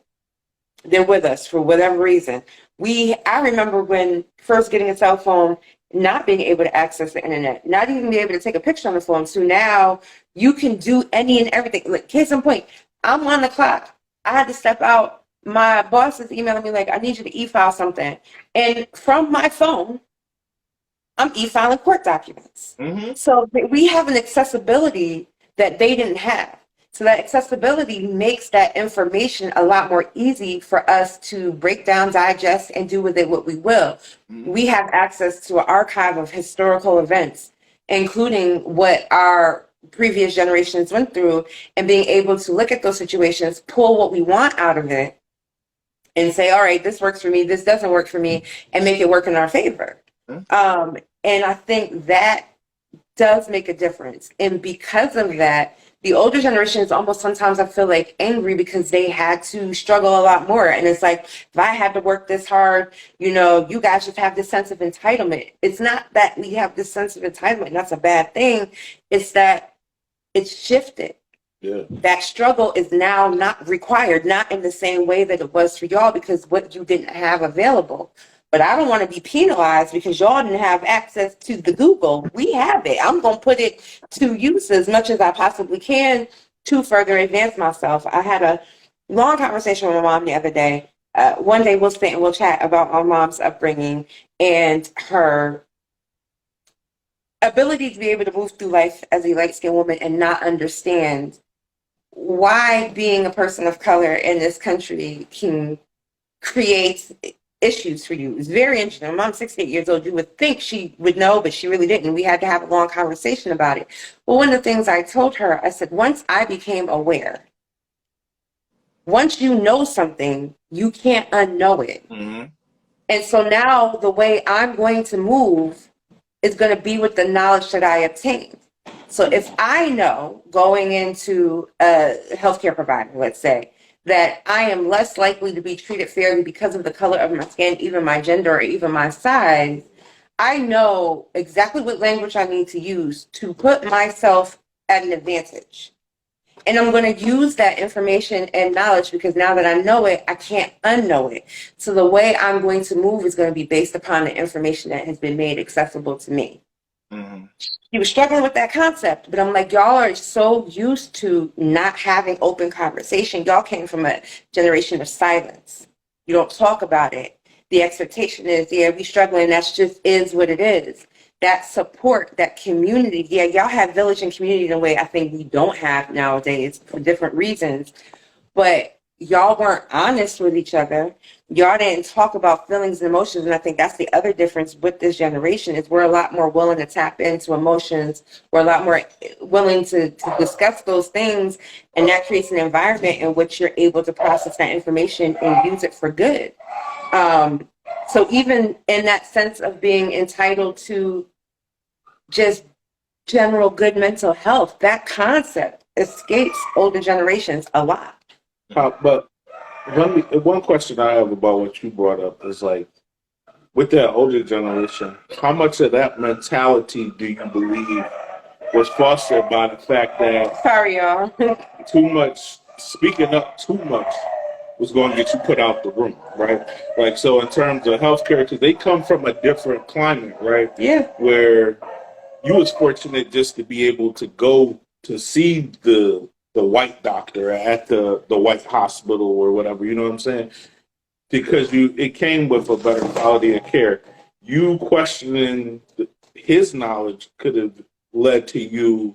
They're with us for whatever reason. I remember when first getting a cell phone, not being able to access the internet, not even be able to take a picture on the phone. So now you can do any and everything. Like, case in point, I'm on the clock. I had to step out. My boss is emailing me like, I need you to e-file something. And from my phone, I'm e-filing court documents. Mm-hmm. So we have an accessibility that they didn't have. So that accessibility makes that information a lot more easy for us to break down, digest, and do with it what we will. Mm-hmm. We have access to an archive of historical events, including what our previous generations went through, and being able to look at those situations, pull what we want out of it, and say, all right, this works for me, this doesn't work for me, and make it work in our favor. Mm-hmm. And I think that does make a difference. And because of that, the older generations almost sometimes I feel like angry because they had to struggle a lot more. And it's like, if I had to work this hard, you guys just have this sense of entitlement. It's not that we have this sense of entitlement. That's a bad thing. It's that it's shifted. Yeah. That struggle is now not required, not in the same way that it was for y'all, because what you didn't have available. But I don't want to be penalized because y'all didn't have access to the Google. We have it. I'm going to put it to use as much as I possibly can to further advance myself. I had a long conversation with my mom the other day. One day we'll sit and we'll chat about my mom's upbringing and her ability to be able to move through life as a light-skinned woman and not understand why being a person of color in this country can create issues for you. It's very interesting. My mom's 68 years old. You would think she would know, but she really didn't. We had to have a long conversation about it. But one of the things I told her, I said, once I became aware, once you know something, you can't unknow it. Mm-hmm. And so now the way I'm going to move is going to be with the knowledge that I obtained. So if I know going into a healthcare provider, let's say, that I am less likely to be treated fairly because of the color of my skin, even my gender, or even my size, I know exactly what language I need to use to put myself at an advantage. And I'm going to use that information and knowledge because now that I know it, I can't unknow it. So the way I'm going to move is going to be based upon the information that has been made accessible to me. Mm-hmm. He was struggling with that concept, but I'm like, y'all are so used to not having open conversation. Y'all came from a generation of silence. You don't talk about it. The expectation is, yeah, we struggling. That's just is what it is. That support, that community. Yeah, y'all have village and community in a way I think we don't have nowadays for different reasons. But y'all weren't honest with each other. Y'all didn't talk about feelings and emotions. And I think that's the other difference with this generation is we're a lot more willing to tap into emotions. We're a lot more willing to discuss those things. And that creates an environment in which you're able to process that information and use it for good. So even in that sense of being entitled to just general good mental health, that concept escapes older generations a lot. But one question I have about what you brought up is like, with that older generation, how much of that mentality do you believe was fostered by the fact that Sorry, y'all. speaking up too much was going to get you put out the room, right? Like, so in terms of healthcare, because they come from a different climate, right? Yeah. Where you was fortunate just to be able to go to see the white doctor at the white hospital or whatever, you know what I'm saying? Because it came with a better quality of care. You questioning his knowledge could have led to you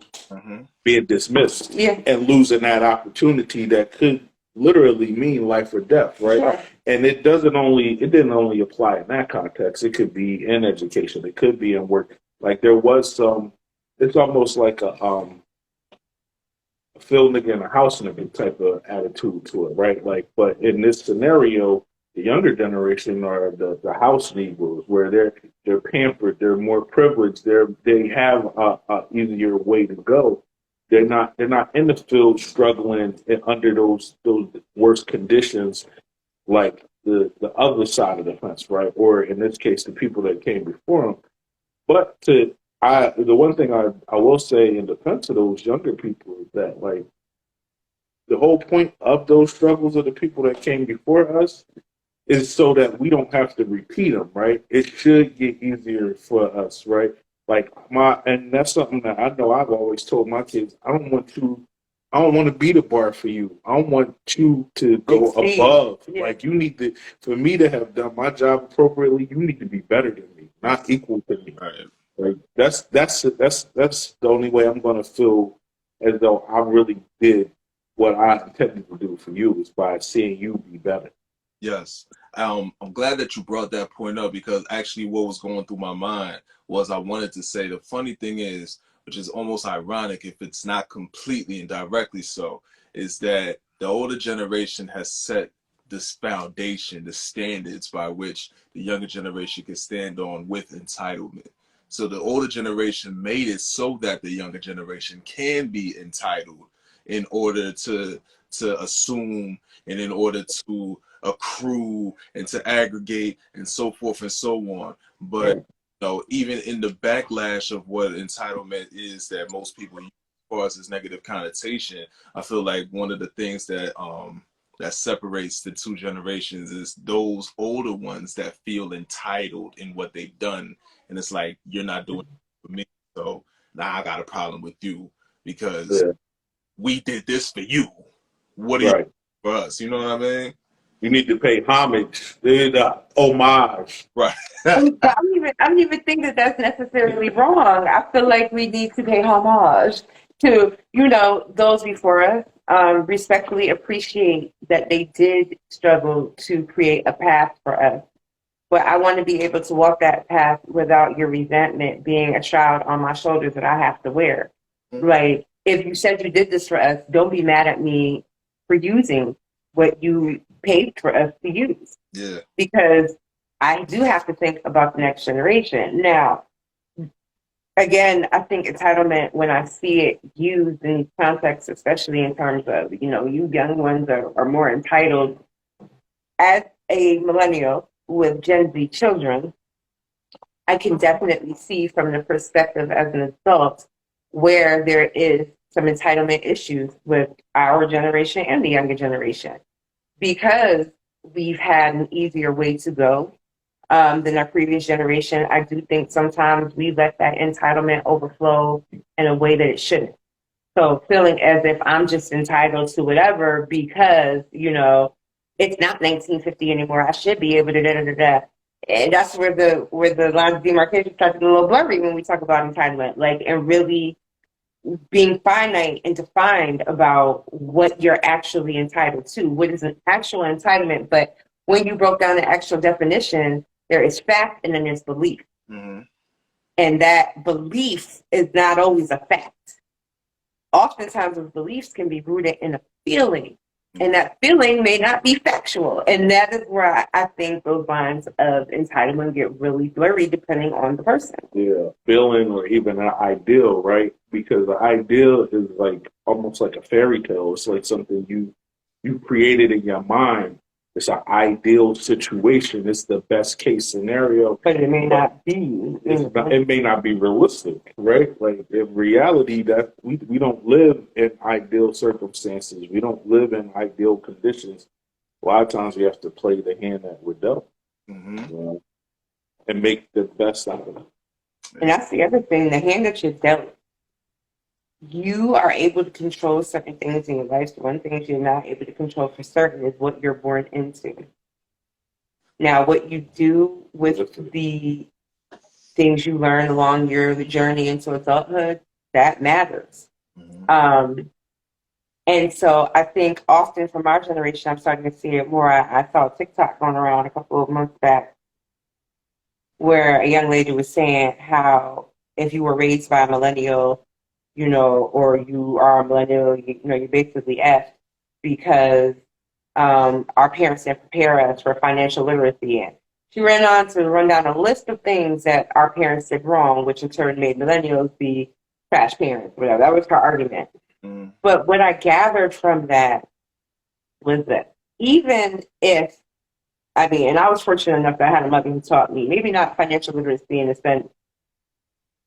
being dismissed and losing that opportunity that could literally mean life or death, right? Sure. And it didn't only apply in that context. It could be in education. It could be in work. Like there was it's almost like a field nigga and a house nigga type of attitude to it, right? Like, but in this scenario, the younger generation are the house Negroes, where they're pampered, they're more privileged, they have a easier way to go. They're not in the field struggling under those worst conditions like the other side of the fence, right? Or in this case, the people that came before them. But the one thing I will say in defense of those younger people is that like the whole point of those struggles of the people that came before us is so that we don't have to repeat them, right? It should get easier for us, right? Like and that's something that I know I've always told my kids. I don't want to be the bar for you. I want you to go above. Yeah. Like you need to, for me to have done my job appropriately, you need to be better than me, not equal to me. Right. Like that's the only way I'm gonna feel as though I really did what I intended to do for you is by seeing you be better. Yes. I'm glad that you brought that point up because actually what was going through my mind was I wanted to say the funny thing is, which is almost ironic if it's not completely and directly so, is that the older generation has set this foundation, the standards by which the younger generation can stand on with entitlement. So the older generation made it so that the younger generation can be entitled in order to assume and in order to accrue and to aggregate and so forth and so on. But even in the backlash of what entitlement is that most people use as far as its negative connotation, I feel like one of the things that that separates the two generations is those older ones that feel entitled in what they've done, and it's like you're not doing it for me, so now I got a problem with you because we did this for you. What do you do for us? You know what I mean? You need to pay homage, homage. Right. I don't even think that that's necessarily wrong. I feel like we need to pay homage to, those before us, respectfully appreciate that they did struggle to create a path for us. But I want to be able to walk that path without your resentment being a child on my shoulders that I have to wear. Mm-hmm. Like, if you said you did this for us, don't be mad at me for using what you paid for us to use. Yeah. Because I do have to think about the next generation. Now, again, I think entitlement, when I see it used in context, especially in terms of, you young ones are more entitled. As a millennial with Gen Z children, I can definitely see from the perspective as an adult where there is some entitlement issues with our generation and the younger generation, because we've had an easier way to go. than our previous generation. I do think sometimes we let that entitlement overflow in a way that it shouldn't. So feeling as if I'm just entitled to whatever because, it's not 1950 anymore. I should be able to da da da da. And that's where the line of demarcation starts to get a little blurry when we talk about entitlement. Like, and really being finite and defined about what you're actually entitled to. What is an actual entitlement? But when you broke down the actual definition, there is fact and then there's belief. Mm-hmm. And that belief is not always a fact. Oftentimes those beliefs can be rooted in a feeling, and that feeling may not be factual. And that is where I think those lines of entitlement get really blurry depending on the person. Yeah, feeling or even an ideal, right? Because the ideal is like almost like a fairy tale. It's like something you created in your mind. It's an ideal situation. It's the best case scenario. But it may not be. It may not be realistic, right? Like in reality, that we don't live in ideal circumstances. We don't live in ideal conditions. A lot of times we have to play the hand that we're dealt, and make the best out of it. And that's the other thing, the hand that you're dealt. You are able to control certain things in your life. The one thing you're not able to control for certain is what you're born into. Now, what you do with the things you learn along your journey into adulthood, that matters. And so I think often from our generation, I'm starting to see it more. I saw TikTok going around a couple of months back where a young lady was saying how if you were raised by a millennial, or you are a millennial, you're basically F because our parents didn't prepare us for financial literacy. And she ran on to run down a list of things that our parents did wrong, which in turn made millennials be trash parents, whatever. That was her argument. But what I gathered from that was that even if, and I was fortunate enough that I had a mother who taught me, maybe not financial literacy in the sense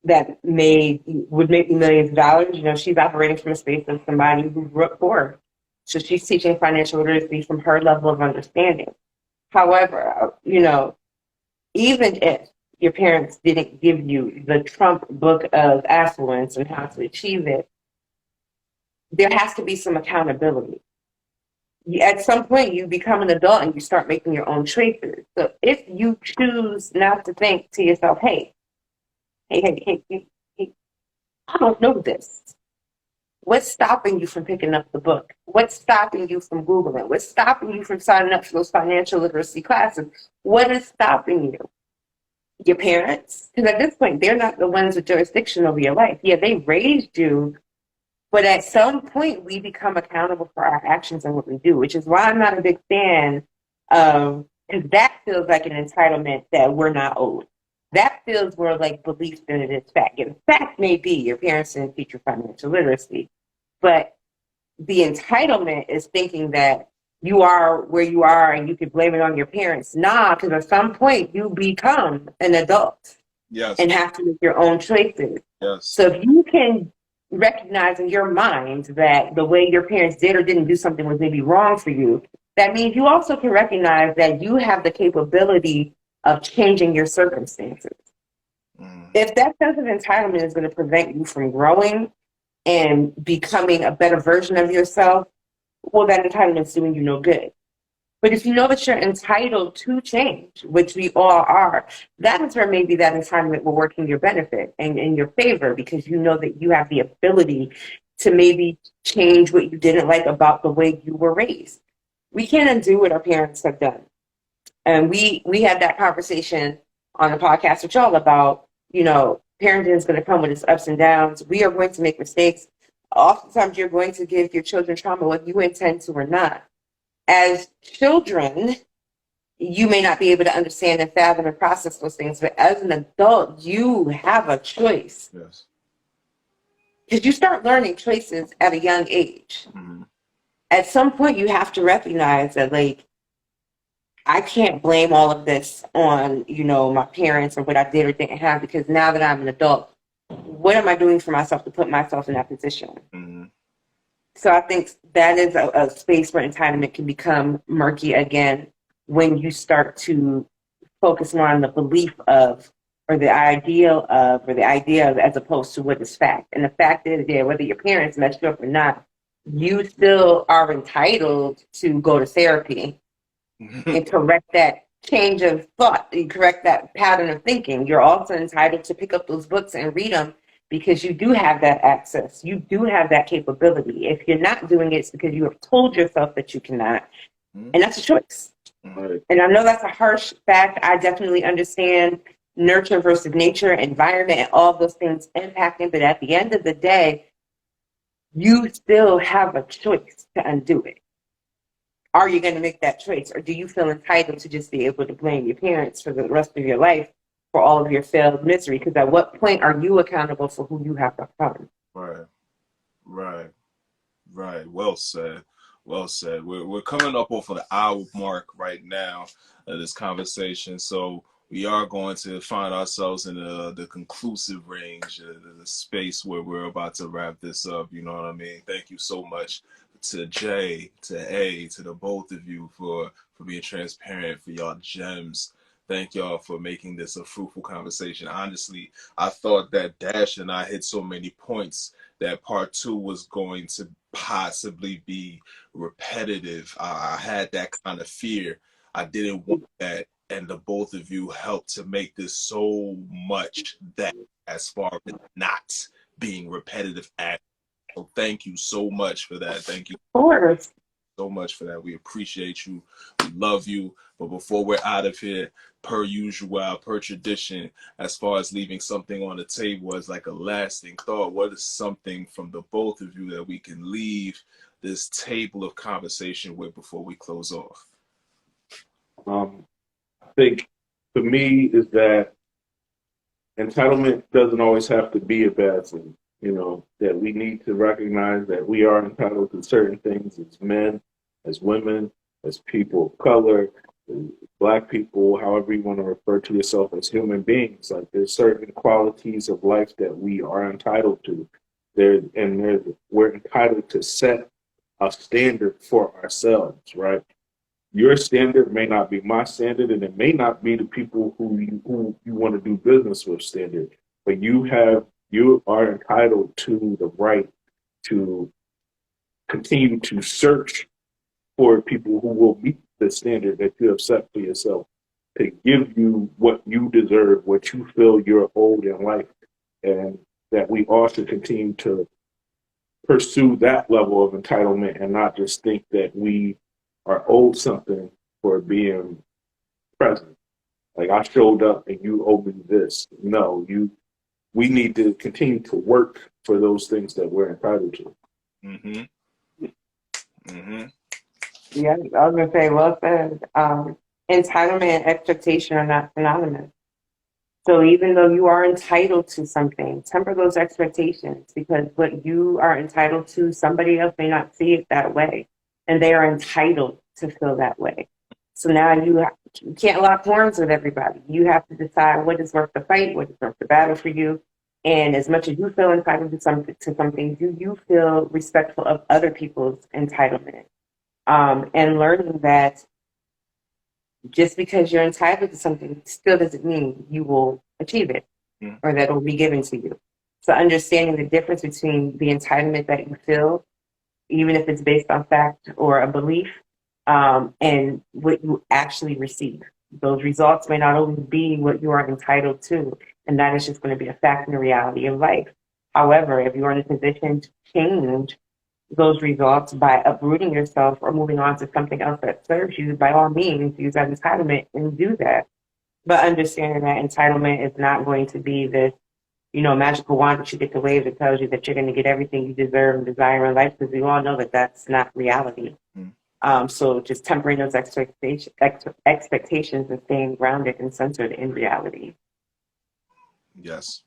that would make me millions of dollars. She's operating from a space of somebody who grew up poor. So she's teaching financial literacy from her level of understanding. However, even if your parents didn't give you the Trump book of affluence and how to achieve it, there has to be some accountability. At some point, you become an adult and you start making your own choices. So if you choose not to think to yourself, hey, I don't know this. What's stopping you from picking up the book? What's stopping you from Googling? What's stopping you from signing up for those financial literacy classes? What is stopping you? Your parents? Because at this point, they're not the ones with jurisdiction over your life. Yeah, they raised you, but at some point, we become accountable for our actions and what we do, which is why I'm not a big fan of, because that feels like an entitlement that we're not owed. That feels more like belief than it is fact. And fact may be your parents didn't teach you financial literacy, but the entitlement is thinking that you are where you are and you can blame it on your parents. Nah, because at some point you become an adult and have to make your own choices. Yes. So if you can recognize in your mind that the way your parents did or didn't do something was maybe wrong for you, that means you also can recognize that you have the capability of changing your circumstances. If that sense of entitlement is going to prevent you from growing and becoming a better version of yourself, well, that entitlement is doing you no good. But if you know that you're entitled to change, which we all are, that is where maybe that entitlement will work in your benefit and in your favor, because you know that you have the ability to maybe change what you didn't like about the way you were raised. We can't undo what our parents have done. And we had that conversation on the podcast with y'all about, parenting is going to come with its ups and downs. We are going to make mistakes. Oftentimes you're going to give your children trauma whether you intend to or not. As children, you may not be able to understand and fathom and process those things, but as an adult, you have a choice. Yes. Because you start learning choices at a young age. At some point, you have to recognize that, I can't blame all of this on, my parents or what I did or didn't have, because now that I'm an adult, what am I doing for myself to put myself in that position? So I think that is a space where entitlement can become murky again when you start to focus more on the belief of, or the ideal of, or the idea of, as opposed to what is fact. And the fact is, yeah, whether your parents messed you up or not, you still are entitled to go to therapy and correct that change of thought and correct that pattern of thinking. You're also entitled to pick up those books and read them because you do have that access. You do have that capability. If you're not doing it, it's because you have told yourself that you cannot. And that's a choice. Right. And I know that's a harsh fact. I definitely understand nurture versus nature, environment, and all those things impacting. But at the end of the day, you still have a choice to undo it. Are you going to make that choice? Or do you feel entitled to just be able to blame your parents for the rest of your life for all of your failed misery? Because at what point are you accountable for who you have become? Right, right, right. Well said. Well said. We're coming up off of the hour mark right now of this conversation, so we are going to find ourselves in the conclusive range, the space where we're about to wrap this up. You know what I mean? Thank you so much to Jay, to A, to the both of you for being transparent, for y'all gems. Thank y'all for making this a fruitful conversation. Honestly, I thought that Dash and I hit so many points that part two was going to possibly be repetitive. I had that kind of fear. I didn't want that. And the both of you helped to make this so much that, as far as not being repetitive at. So thank you so much for that. Thank you Of course. so much for that. We appreciate you. We love you. But before we're out of here, per usual, per tradition, as far as leaving something on the table as like a lasting thought, what is something from the both of you that we can leave this table of conversation with before we close off? I think for me is that entitlement doesn't always have to be a bad thing. You know, that we need to recognize that we are entitled to certain things as men, as women, as people of color, as Black people, however you want to refer to yourself as human beings. Like there's certain qualities of life that we are entitled to. We're entitled to set a standard for ourselves, right? Your standard may not be my standard, and it may not be the people who you want to do business with standard. But you are entitled to the right to continue to search for people who will meet the standard that you have set for yourself, to give you what you deserve, what you feel you're owed in life, and that we all should continue to pursue that level of entitlement and not just think that we are owed something for being present. Like I showed up and you owe me this. No, we need to continue to work for those things that we're entitled to. Mm-hmm. Mm-hmm. Yeah, I was going to say, well said. Entitlement and expectation are not synonymous. So even though you are entitled to something, temper those expectations, because what you are entitled to, somebody else may not see it that way, and they are entitled to feel that way. So now you can't lock horns with everybody. You have to decide what is worth the fight, what is worth the battle for you. And as much as you feel entitled to something, do you feel respectful of other people's entitlement? And learning that just because you're entitled to something still doesn't mean you will achieve it or that it will be given to you. So understanding the difference between the entitlement that you feel, even if it's based on fact or a belief, and what you actually receive. Those results may not always be what you are entitled to, and that is just going to be a fact and a reality of life. However, if you are in a position to change those results by uprooting yourself or moving on to something else that serves you, by all means, use that entitlement and do that. But understanding that entitlement is not going to be this, magical wand that you get to wave that tells you that you're going to get everything you deserve and desire in life, because we all know that that's not reality. So just tempering those expectations and staying grounded and centered in reality. Yes,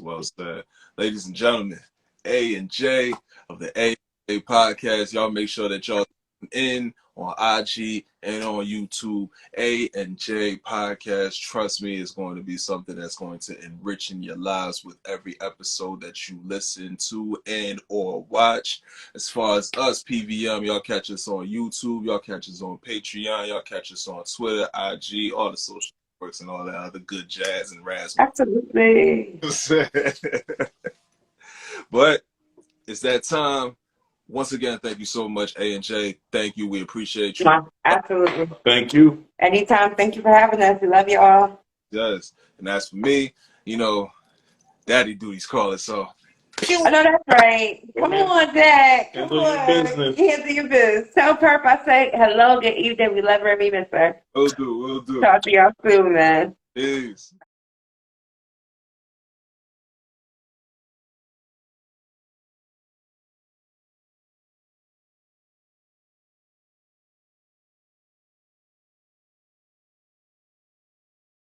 well said. Ladies and gentlemen, A&J of the A&J Podcast. Y'all make sure that y'all tune in on IG and on YouTube. A&J Podcast, trust me, is going to be something that's going to enrich in your lives with every episode that you listen to and or watch. As far as us, PVM, y'all catch us on YouTube, y'all catch us on Patreon, y'all catch us on Twitter, IG, all the social works and all that other good jazz and razzle. Absolutely. But it's that time. Once again, thank you so much, A&J. Thank you. We appreciate you. Absolutely. Thank you. Anytime. Thank you for having us. We love you all. Yes. And as for me, you know, daddy duties call it, so. I know that's right. Come on, Dad. Come Handle your on. business. Handle your business. Tell Perp I say hello, good evening. We love her, we miss her. We'll do. Talk to y'all soon, man. Peace.